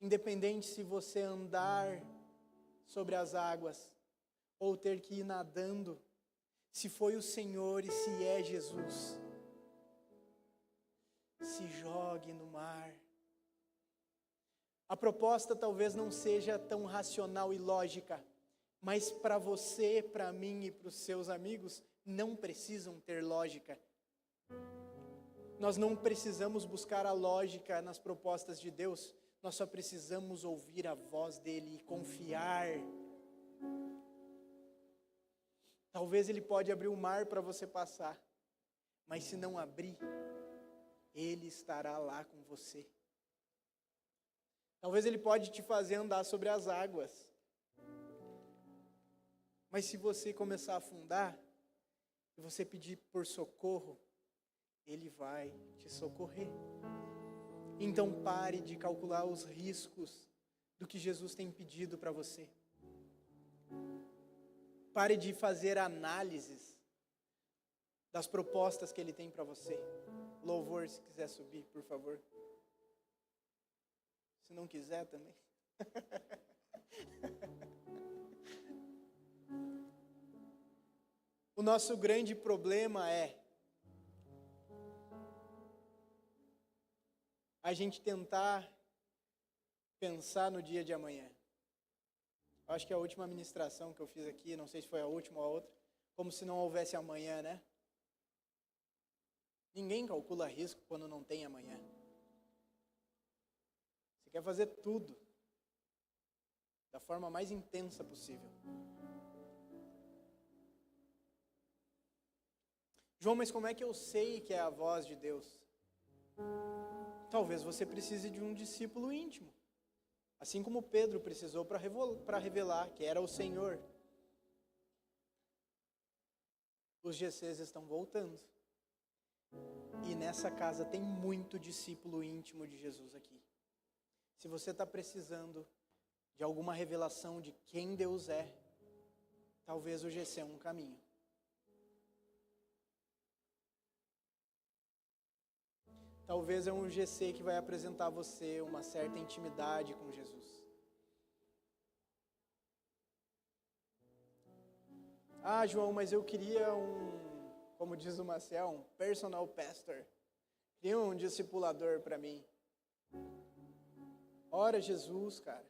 Independente se você andar sobre as águas ou ter que ir nadando, Se foi o Senhor e se é Jesus, se jogue no mar. A proposta talvez não seja tão racional e lógica, mas para você, para mim e para os seus amigos, não precisam ter lógica. Nós não precisamos buscar a lógica nas propostas de Deus, nós só precisamos ouvir a voz dele e confiar. Talvez ele pode abrir o mar para você passar, mas se não abrir, ele estará lá com você. Talvez ele pode te fazer andar sobre as águas, mas se você começar a afundar, e você pedir por socorro, ele vai te socorrer. Então pare de calcular os riscos do que Jesus tem pedido para você. Pare de fazer análises das propostas que ele tem para você. Louvor, se quiser subir, por favor. Se não quiser também. O nosso grande problema é a gente tentar pensar no dia de amanhã. Acho que a última ministração que eu fiz aqui, não sei se foi a última ou a outra, como se não houvesse amanhã, né? Ninguém calcula risco quando não tem amanhã. Você quer fazer tudo da forma mais intensa possível. João, mas como é que eu sei que é a voz de Deus? Talvez você precise de um discípulo íntimo. Assim como Pedro precisou para revelar que era o Senhor. Os GCs estão voltando. E nessa casa tem muito discípulo íntimo de Jesus aqui. Se você está precisando de alguma revelação de quem Deus é, talvez o GC é um caminho. Talvez é um GC que vai apresentar a você uma certa intimidade com Jesus. Ah, João, mas eu queria como diz o Maciel, um personal pastor. Queria um discipulador para mim. Ora Jesus, cara.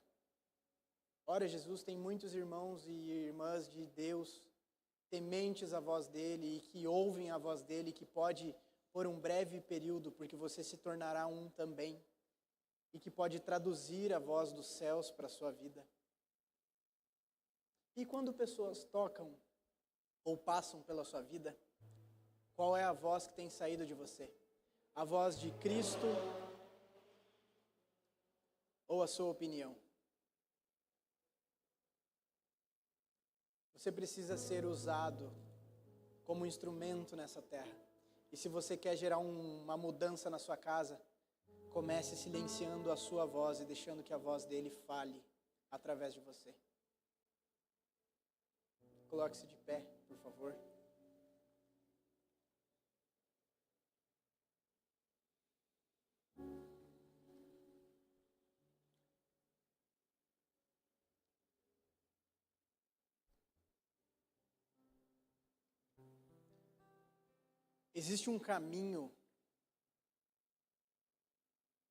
Ora Jesus, tem muitos irmãos e irmãs de Deus, tementes à voz dele e que ouvem a voz dele, que pode por um breve período, porque você se tornará um também, e que pode traduzir a voz dos céus para a sua vida. E quando pessoas tocam ou passam pela sua vida, qual é a voz que tem saído de você? A voz de Cristo ou a sua opinião? Você precisa ser usado como instrumento nessa terra. E se você quer gerar uma mudança na sua casa, comece silenciando a sua voz e deixando que a voz dele fale através de você. Coloque-se de pé, por favor. Existe um caminho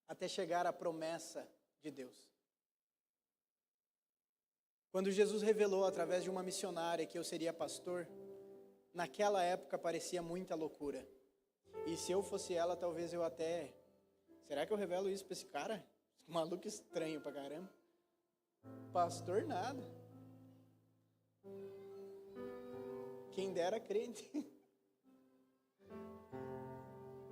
até chegar à promessa de Deus. Quando Jesus revelou através de uma missionária que eu seria pastor, naquela época parecia muita loucura. E se eu fosse ela, talvez eu até... Será que eu revelo isso para esse cara? Maluco estranho pra caramba. Pastor nada. Quem dera crente.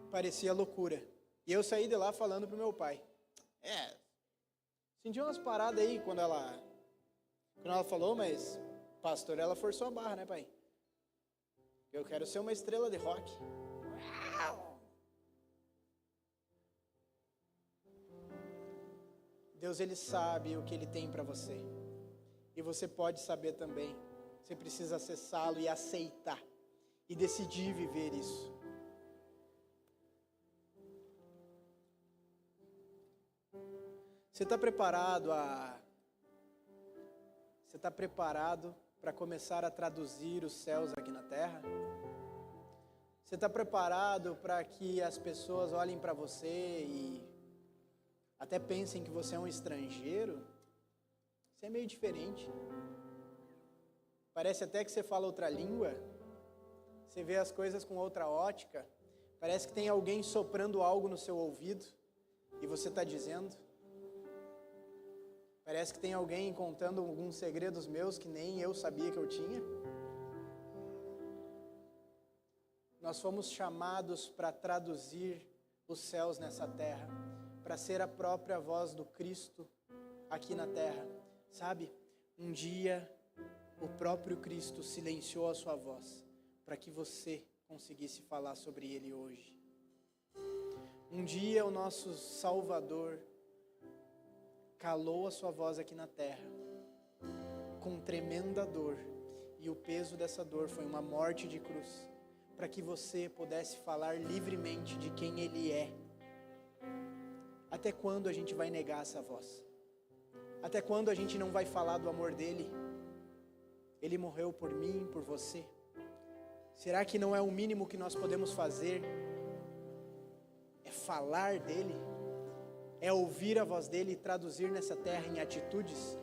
Parecia loucura. E eu saí de lá falando pro meu pai. Senti umas paradas aí quando ela falou, mas pastor, ela forçou a barra, né, pai? Eu quero ser uma estrela de rock. Deus, ele sabe o que ele tem para você. E você pode saber também. Você precisa acessá-lo e aceitar. E decidir viver isso. Você está preparado para começar a traduzir os céus aqui na terra? Você está preparado para que as pessoas olhem para você e até pensem que você é um estrangeiro? Você é meio diferente. Parece até que você fala outra língua. Você vê as coisas com outra ótica. Parece que tem alguém soprando algo no seu ouvido e você está dizendo. Parece que tem alguém contando alguns segredos meus que nem eu sabia que eu tinha. Nós fomos chamados para traduzir os céus nessa terra, para ser a própria voz do Cristo aqui na terra. Sabe, um dia o próprio Cristo silenciou a sua voz para que você conseguisse falar sobre Ele hoje. Um dia o nosso Salvador calou a sua voz aqui na terra com tremenda dor, e o peso dessa dor foi uma morte de cruz, para que você pudesse falar livremente de quem Ele é. Até quando a gente vai negar essa voz? Até quando a gente não vai falar do amor dEle? Ele morreu por mim, por você. Será que não é o mínimo que nós podemos fazer? É falar dEle? É ouvir a voz dEle e traduzir nessa terra em atitudes?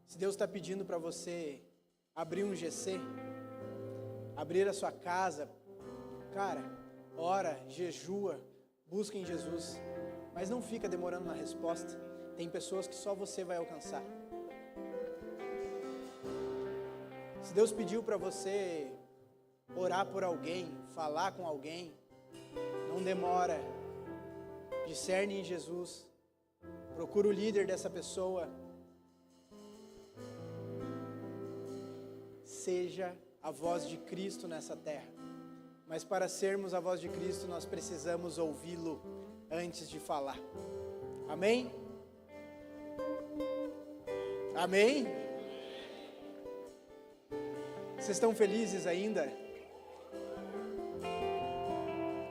Se Deus está pedindo para você abrir um GC, abrir a sua casa, cara, ora, jejua, busca em Jesus, mas não fica demorando na resposta. Tem pessoas que só você vai alcançar. Se Deus pediu para você orar por alguém, falar com alguém, não demora, discerne em Jesus, procura o líder dessa pessoa, seja a voz de Cristo nessa terra. Mas para sermos a voz de Cristo, nós precisamos ouvi-lo antes de falar. Amém? Amém? Vocês estão felizes ainda?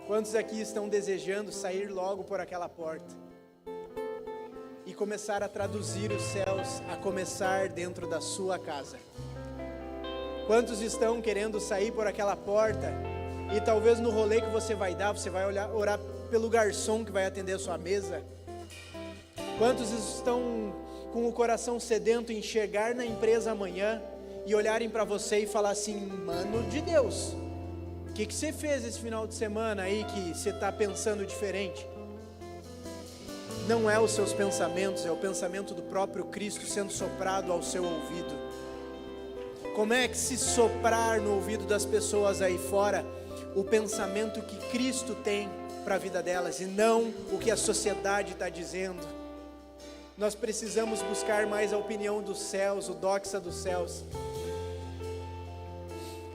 Quantos aqui estão desejando sair logo por aquela porta e começar a traduzir os céus, a começar dentro da sua casa? Quantos estão querendo sair por aquela porta e talvez no rolê que você vai dar, você vai orar pelo garçom que vai atender a sua mesa? Quantos estão com o coração sedento em chegar na empresa amanhã e olharem para você e falar assim: mano de Deus, o que você fez esse final de semana aí que você está pensando diferente? Não é os seus pensamentos, é o pensamento do próprio Cristo sendo soprado ao seu ouvido. Como é que se soprar no ouvido das pessoas aí fora o pensamento que Cristo tem para a vida delas e não o que a sociedade está dizendo? Nós precisamos buscar mais a opinião dos céus, o doxa dos céus.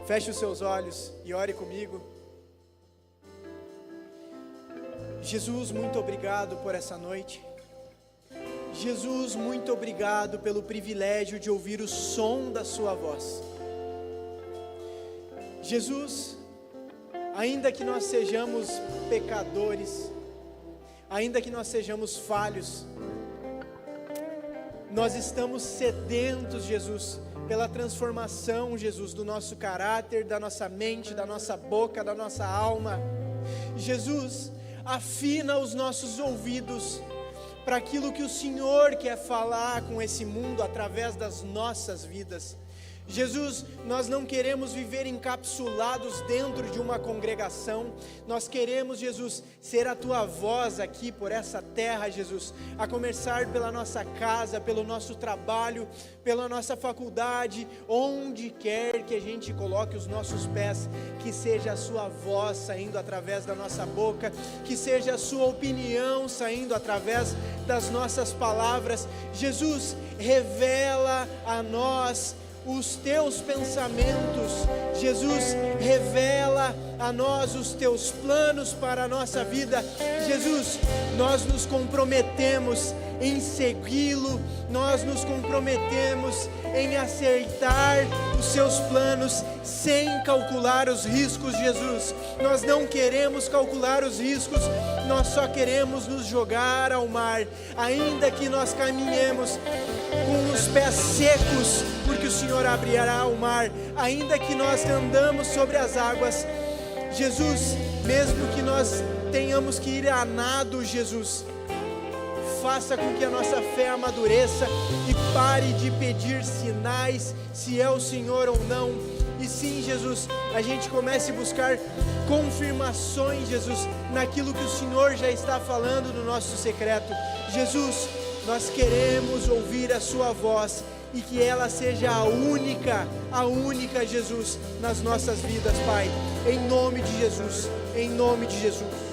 Feche os seus olhos e ore comigo. Jesus, muito obrigado por essa noite. Jesus, muito obrigado pelo privilégio de ouvir o som da sua voz. Jesus, ainda que nós sejamos pecadores, ainda que nós sejamos falhos, nós estamos sedentos, Jesus, pela transformação, Jesus, do nosso caráter, da nossa mente, da nossa boca, da nossa alma. Jesus, afina os nossos ouvidos para aquilo que o Senhor quer falar com esse mundo através das nossas vidas. Jesus, nós não queremos viver encapsulados dentro de uma congregação, nós queremos, Jesus, ser a Tua voz aqui por essa terra, Jesus, a começar pela nossa casa, pelo nosso trabalho, pela nossa faculdade, onde quer que a gente coloque os nossos pés, que seja a Sua voz saindo através da nossa boca, que seja a Sua opinião saindo através das nossas palavras. Jesus, revela a nós os Teus pensamentos. Jesus, revela a nós os teus planos para a nossa vida. Jesus, nós nos comprometemos em segui-lo, nós nos comprometemos em aceitar os seus planos sem calcular os riscos, Jesus. Nós não queremos calcular os riscos, nós só queremos nos jogar ao mar, ainda que nós caminhemos com os pés secos, porque o Senhor abrirá o mar, ainda que nós andamos sobre as águas. Jesus, mesmo que nós tenhamos que ir a nado, Jesus, faça com que a nossa fé amadureça e pare de pedir sinais, se é o Senhor ou não. E sim, Jesus, a gente comece a buscar confirmações, Jesus, naquilo que o Senhor já está falando no nosso secreto. Jesus, nós queremos ouvir a sua voz e que ela seja a única, Jesus, nas nossas vidas, Pai. Em nome de Jesus, em nome de Jesus.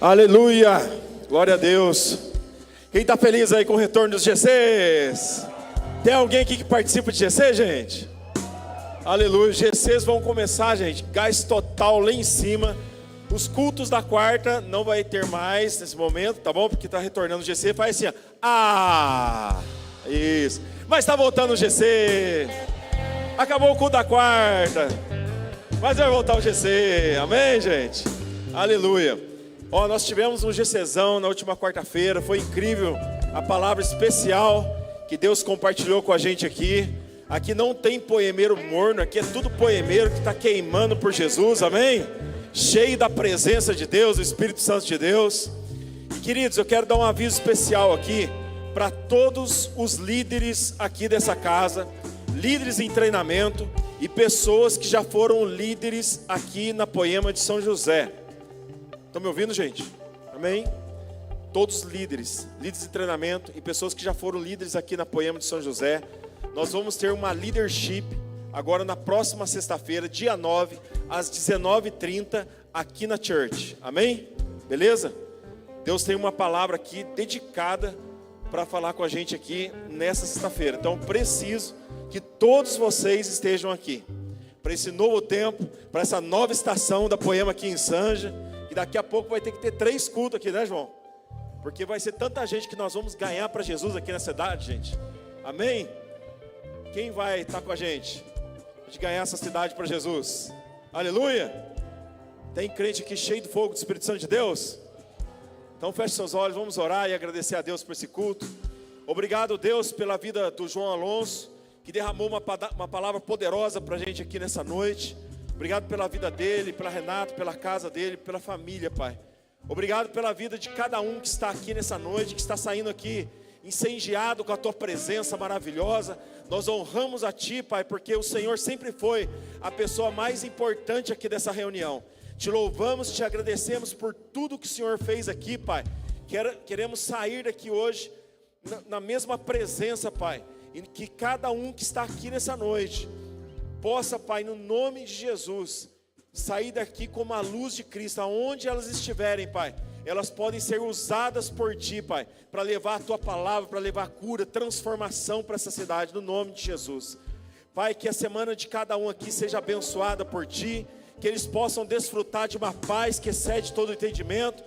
Aleluia, glória a Deus. Quem está feliz aí com o retorno dos GCs? Tem alguém aqui que participa de GC, gente? Aleluia, os GCs vão começar, gente, gás total lá em cima. Os cultos da quarta não vai ter mais nesse momento, tá bom? Porque está retornando o GC, faz assim, ó. Ah, isso. Mas está voltando o GC. Acabou o culto da quarta, mas vai voltar o GC, amém, gente? Aleluia. Ó, nós tivemos um GCzão na última quarta-feira, foi incrível, a palavra especial que Deus compartilhou com a gente aqui. Aqui não tem poemeiro morno, aqui é tudo poemeiro que está queimando por Jesus, amém? Cheio da presença de Deus, do Espírito Santo de Deus. E queridos, eu quero dar um aviso especial aqui para todos os líderes aqui dessa casa, líderes em treinamento e pessoas que já foram líderes aqui na Poema de São José. Estão me ouvindo, gente? Amém? Todos líderes de treinamento e pessoas que já foram líderes aqui na Poema de São José. Nós vamos ter uma leadership agora na próxima sexta-feira, dia 9, às 19h30, aqui na church. Amém? Beleza? Deus tem uma palavra aqui dedicada para falar com a gente aqui nessa sexta-feira. Então, preciso que todos vocês estejam aqui para esse novo tempo, para essa nova estação da Poema aqui em Sanja, que daqui a pouco vai ter que ter 3 cultos aqui, né, João? Porque vai ser tanta gente que nós vamos ganhar para Jesus aqui na cidade, gente. Amém? Quem vai estar com a gente ganhar essa cidade para Jesus? Aleluia! Tem crente aqui cheio do fogo do Espírito Santo de Deus? Então feche seus olhos, vamos orar e agradecer a Deus por esse culto. Obrigado, Deus, pela vida do João Alonso, que derramou uma palavra poderosa para a gente aqui nessa noite. Obrigado pela vida dele, pela Renata, pela casa dele, pela família, Pai. Obrigado pela vida de cada um que está aqui nessa noite, que está saindo aqui incendiado com a Tua presença maravilhosa. Nós honramos a Ti, Pai, porque o Senhor sempre foi a pessoa mais importante aqui dessa reunião. Te louvamos, te agradecemos por tudo que o Senhor fez aqui, Pai. Queremos sair daqui hoje na mesma presença, Pai. E que cada um que está aqui nessa noite possa, Pai, no nome de Jesus, sair daqui como a luz de Cristo. Aonde elas estiverem, Pai, elas podem ser usadas por Ti, Pai, para levar a Tua palavra, para levar cura, transformação para essa cidade, no nome de Jesus. Pai, que a semana de cada um aqui seja abençoada por Ti, que eles possam desfrutar de uma paz que excede todo o entendimento,